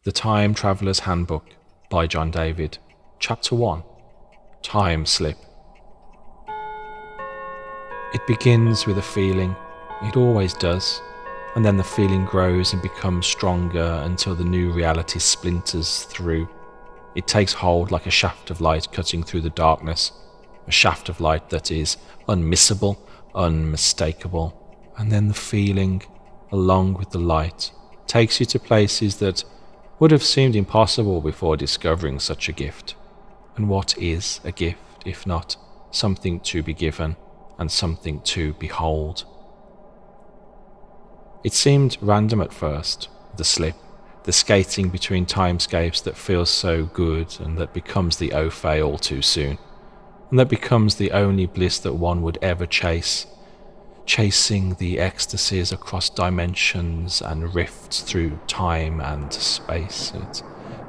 The Time Traveller's Handbook by John David. Chapter 1. Time Slip. It begins with a feeling. It always does. And then the feeling grows and becomes stronger until the new reality splinters through. It takes hold like a shaft of light cutting through the darkness. A shaft of light that is unmissable, unmistakable. And then the feeling, along with the light, takes you to places that would have seemed impossible before discovering such a gift. And what is a gift, if not something to be given and something to behold? It seemed random at first, the slip, the skating between timescapes that feels so good and that becomes the au fait all too soon, and that becomes the only bliss that one would ever chase, chasing the ecstasies across dimensions and rifts through time and space. It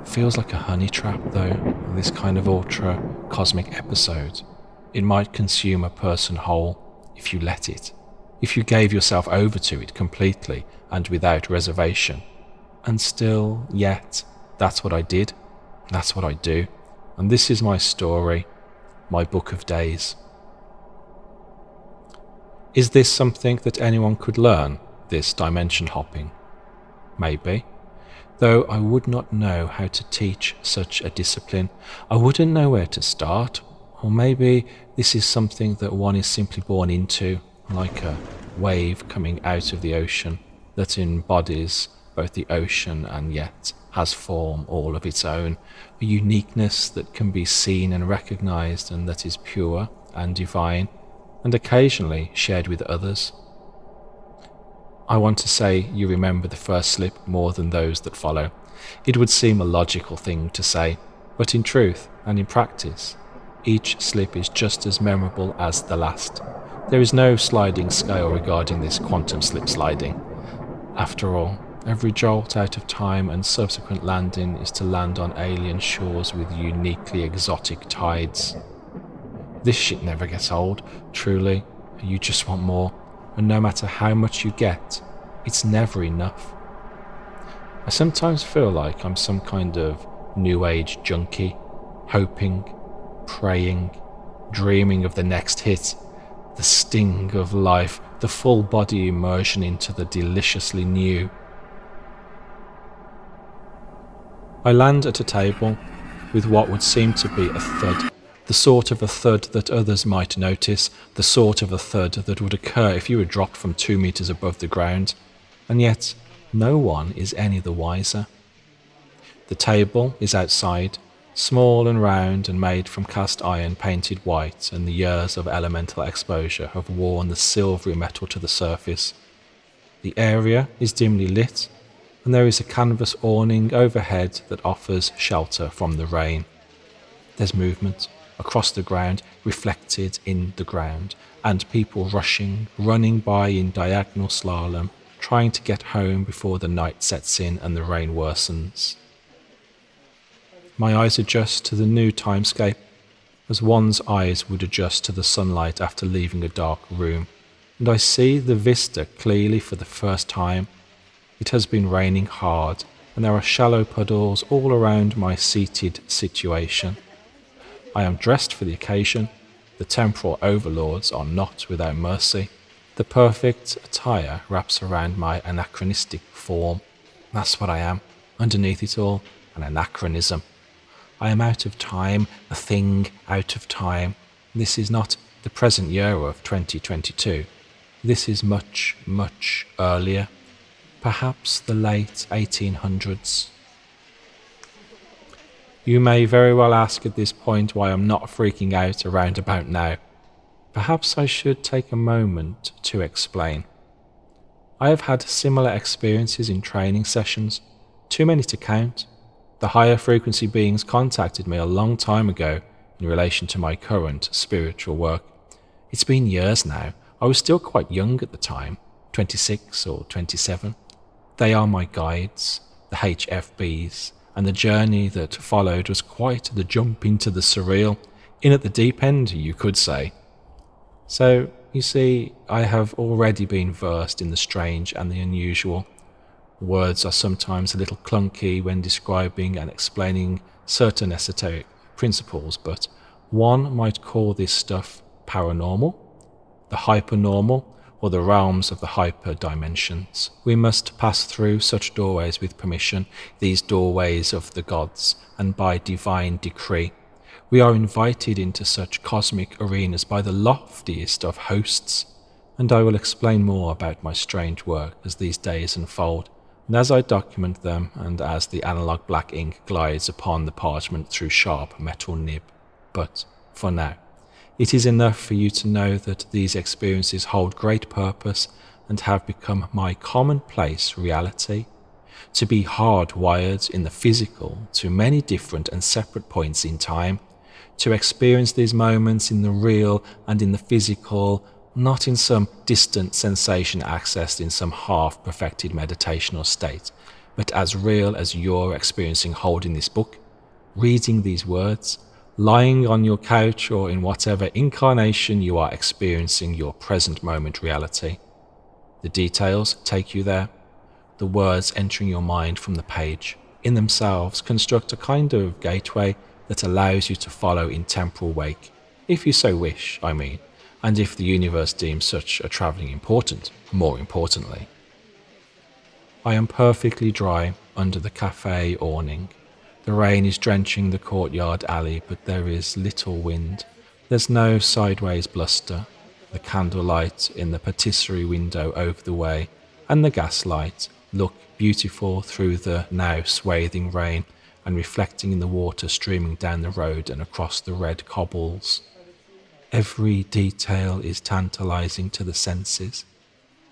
feels like a honey trap, though, this kind of ultra-cosmic episode. It might consume a person whole if you let it, if you gave yourself over to it completely and without reservation. And still, yet, that's what I did, that's what I do, and this is my story, my book of days. Is this something that anyone could learn, this dimension hopping? Maybe. Though I would not know how to teach such a discipline. I wouldn't know where to start. Or maybe this is something that one is simply born into, like a wave coming out of the ocean that embodies both the ocean and yet has form all of its own, a uniqueness that can be seen and recognized and that is pure and divine, and occasionally shared with others. I want to say you remember the first slip more than those that follow. It would seem a logical thing to say, but in truth and in practice, each slip is just as memorable as the last. There is no sliding scale regarding this quantum slip sliding. After all, every jolt out of time and subsequent landing is to land on alien shores with uniquely exotic tides. This shit never gets old, truly. You just want more, and no matter how much you get, it's never enough. I sometimes feel like I'm some kind of new age junkie, hoping, praying, dreaming of the next hit, the sting of life, the full body immersion into the deliciously new. I land at a table with what would seem to be a thud. The sort of a thud that others might notice, the sort of a thud that would occur if you were dropped from 2 meters above the ground, and yet no one is any the wiser. The table is outside, small and round and made from cast iron painted white, and the years of elemental exposure have worn the silvery metal to the surface. The area is dimly lit, and there is a canvas awning overhead that offers shelter from the rain. There's movement across the ground, reflected in the ground, and people rushing, running by in diagonal slalom, trying to get home before the night sets in and the rain worsens. My eyes adjust to the new timescape, as one's eyes would adjust to the sunlight after leaving a dark room, and I see the vista clearly for the first time. It has been raining hard, and there are shallow puddles all around my seated situation. I am dressed for the occasion. The temporal overlords are not without mercy. The perfect attire wraps around my anachronistic form. That's what I am, underneath it all, an anachronism. I am out of time, a thing out of time. This is not the present year of 2022. This is much, much earlier. Perhaps the late 1800s. You may very well ask at this point why I'm not freaking out around about now. Perhaps I should take a moment to explain. I have had similar experiences in training sessions, too many to count. The higher frequency beings contacted me a long time ago in relation to my current spiritual work. It's been years now. I was still quite young at the time, 26 or 27. They are my guides, the HFBs, and the journey that followed was quite the jump into the surreal, in at the deep end, you could say. So, you see, I have already been versed in the strange and the unusual. Words are sometimes a little clunky when describing and explaining certain esoteric principles, but one might call this stuff paranormal, the hypernormal, or the realms of the hyper dimensions. We must pass through such doorways with permission, these doorways of the gods, and by divine decree. We are invited into such cosmic arenas by the loftiest of hosts, and I will explain more about my strange work as these days unfold, and as I document them, and as the analog black ink glides upon the parchment through sharp metal nib. But, for now, it is enough for you to know that these experiences hold great purpose and have become my commonplace reality. To be hardwired in the physical to many different and separate points in time, to experience these moments in the real and in the physical, not in some distant sensation accessed in some half-perfected meditational state, but as real as you're experiencing holding this book, reading these words, lying on your couch, or in whatever incarnation you are experiencing your present moment reality. The details take you there. The words entering your mind from the page, in themselves, construct a kind of gateway that allows you to follow in temporal wake, if you so wish, I mean, and if the universe deems such a travelling important, more importantly. I am perfectly dry under the cafe awning. The rain is drenching the courtyard alley, but there is little wind. There's no sideways bluster. The candlelight in the patisserie window over the way and the gaslight look beautiful through the now swathing rain and reflecting in the water streaming down the road and across the red cobbles. Every detail is tantalizing to the senses.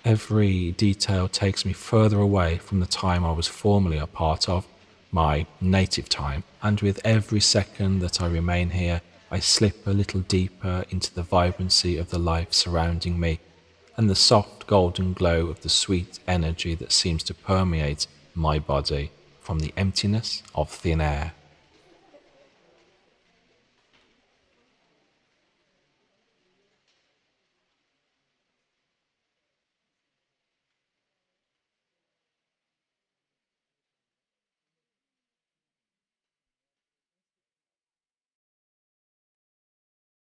Every detail takes me further away from the time I was formerly a part of, my native time, and with every second that I remain here, I slip a little deeper into the vibrancy of the life surrounding me, and the soft golden glow of the sweet energy that seems to permeate my body from the emptiness of thin air.